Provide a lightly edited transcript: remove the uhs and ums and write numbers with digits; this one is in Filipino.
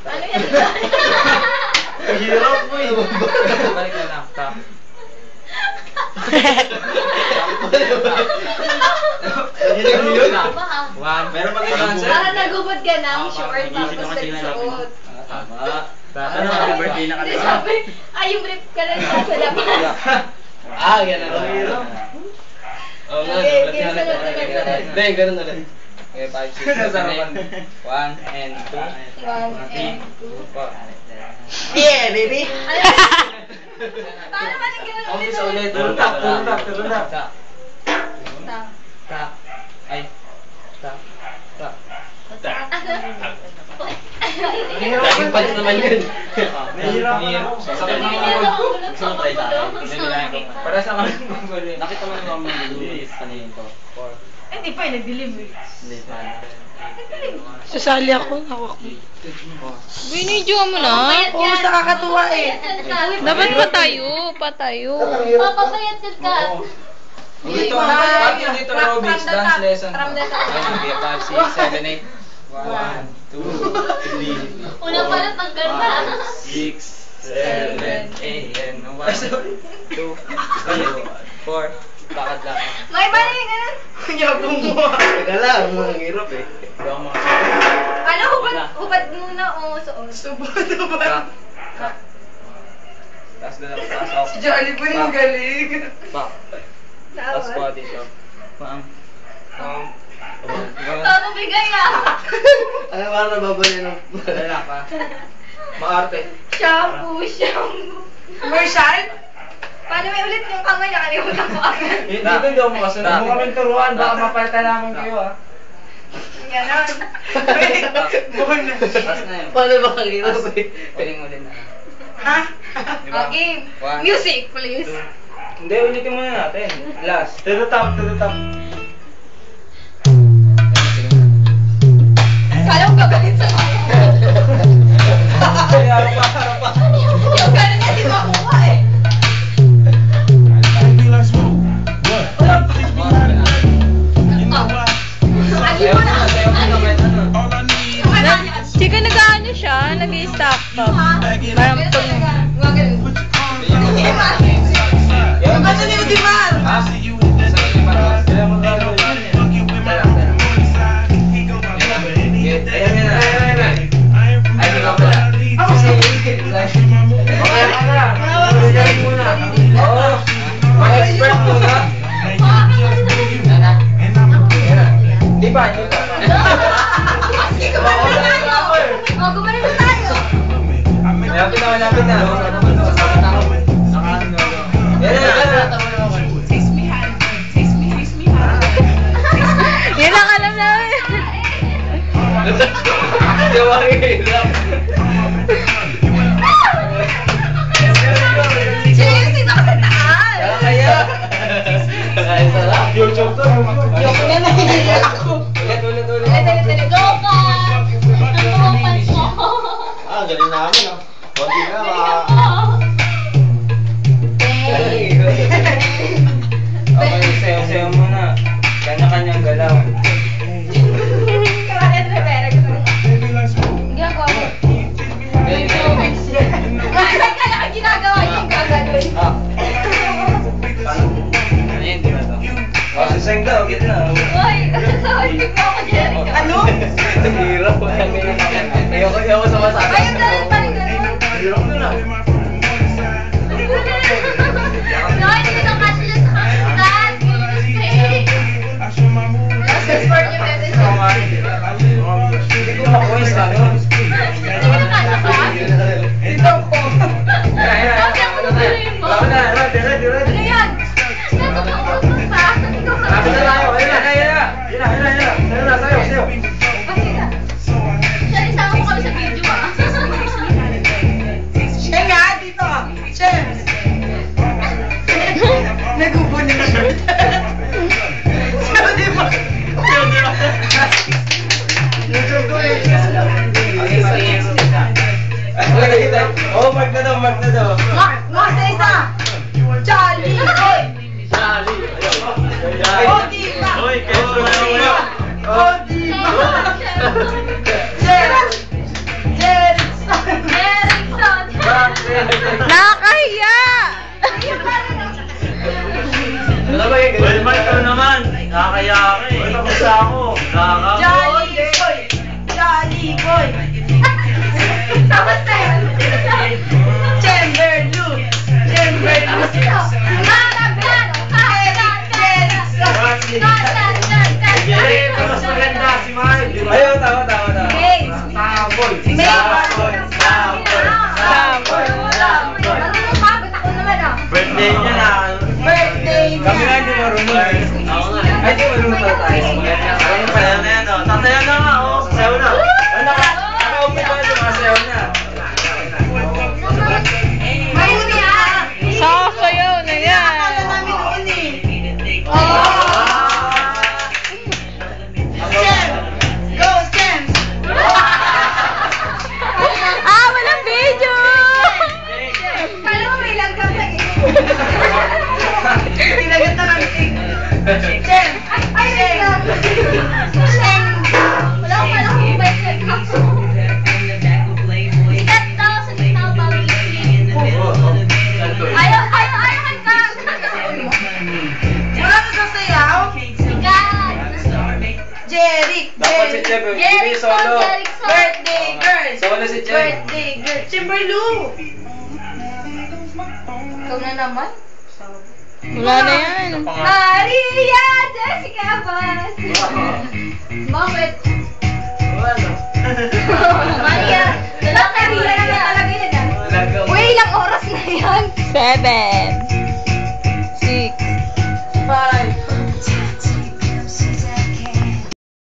Ano yan? Hirap mo eh. Balik na lang. Stop. One. Meron mag-answer? Parang nagubod ka ng short tapos nagsuot. Tama. Ano, happy birthday na Hindi kasi. sabi, yung rip ka lang sa labas. Yan na lang. Okay, game sa lang. Hindi, ganun na lang. Okay, 5, 6, 7, 8. 1 and 2. 1 and 2. 4. Yeah, baby! Paano ba nang gano'n Umpisa ulit. Turun-tap. Tak. Ay. Tak. Laging punch naman yun. Nahihirapan ako. Sakit na ako. Gusto mo try sa akin? Para sa kami gugulo. Nakita mo naman mga gugulo. Kanina to. 4. Hindi pa, nag-delivery. Hindi pa. Sasali ako. Hawak mo. Binidyo mo na. Oo, nakakatuwa eh. Dapat patayo. Papapayat ka. Dito, bakit dito aerobics, dance lesson. From the top. 5, 6, 7, 8. 1, 2, 3, Una pa na tanggal na. 6, 7, 8, 1, 2, 3, 4. Bakit lang? May mali, ganun. Yabong mo. Teka lang, ang hirap eh. Ano, hubad muna o suot? Back. Taas na lang, taas off. Si Johnny po yung galing. Back. Taas body shop. Todo bigay ah. Ano ba nababali ng wala pa? Maarte. Shampoo. Commercial? Paano may ulit yung kamay? Nakalimutan ko agad. Dito hindi ako makasunod. Huwag mo kaming turuan, baka mapalitan namin kayo ah. Ganon. Taas na yun. Paano ba ang hirap eh? Piling mo din na. Ha? Okay. One. Music, please. Hindi, ulitin muna natin. Last. To the top. Kala ko gagalit sa mga. Harap pa. Yung gano'n niya, di makuha eh. Sayo mo na, kahit ano. Chika nag-ano siya, nag-i-stop top. Parang pag... Yung ano ni Udimar? Ha? Kaya mo gagawin yan. Ayan na. Ay, di ba pala? Okay ka na. Magaling muna. Oo. Mag-expert muna. Di ba? Oh, gumanin na tayo. Malapit na. Yan na. Yun ang alam namin. Di ba hirap? Seriously, nakataas. Kaya. Kaya sarap. YouTube to. Yung na nahihiyak ako. Ulit. Dali. Go, Cam! Ang punch mo. Galing namin ah. Konti na Okay, sayo muna. Kanya-kanyang galaw. Kamarin Rivera. Hindi ako. Kaya ka ginagawa yung gagawin. Ano yun, di ba to? Si Seng daw, gitna. Uy, sorry mo ako dyan. Ano? Ang hirap. Ayoko sa masabi. Ayun, parang gano'n. Hirap na lang. No, hindi na kasi dyan sa kapitan. Last export yung message. Hindi ko makuha sa ano. Hindi mo nakasya ka? Ito po. Kasi ako natuloyin mo. Ready. Ano yan? Nasa ka utos pa. Ikaw sa Sabi na tayo. Ayun na. Sayo. Kasi na. Siya, isama mo kami sa video ah. Siya nga, dito. Siya. Nagubo na yung shirt. Siya, di ba? YouTube ko eh. Oh, mark na daw. Mark na isa. Charlie. Oh, di ba? Hoy, keso na Oh, di ba? Jerry. Nakakahiya! Ano ba yung Well, man, ito naman. Nakakaya ka eh. Wala ko sa ako. Jolly boy! Jolly boy! Tapos na yun. Chamberlu! Chamberlu! Jerry, mas maganda si Mahal. Ayun, tama. Samboy. May- Samboy. Birthday niya na. Birthday niya! Kami nga hindi marunong eh. Ako nga. Ay, di marunong pala tayo. Ayun pala na yan oh. Tasayaw na nga oh. Sayaw na. Naka-open pa yung mga sayaw na. Mayuni ah! Sasayaw na yan! Akala namin noon eh! Chem! Go, Chem! Ah, walang video! Kala mo may langgam na eh. Pinagat na kami. Chem! Ay, wait lang. Wala ko pala kung may langgam. Sikat daw sa gitna ko parang Ayaw ka! Wala ka sasayaw? Sikat! Jeric! Dapat si Chef, hindi solo. Birthday girl! Solo si Chef. Birthday girl! Chamberlu! Ikaw na naman. Wala na yan. Maria Jessica Abad! Bakit? Maria! Maria na talaga yan ah. Uy, ilang oras na yan? 7.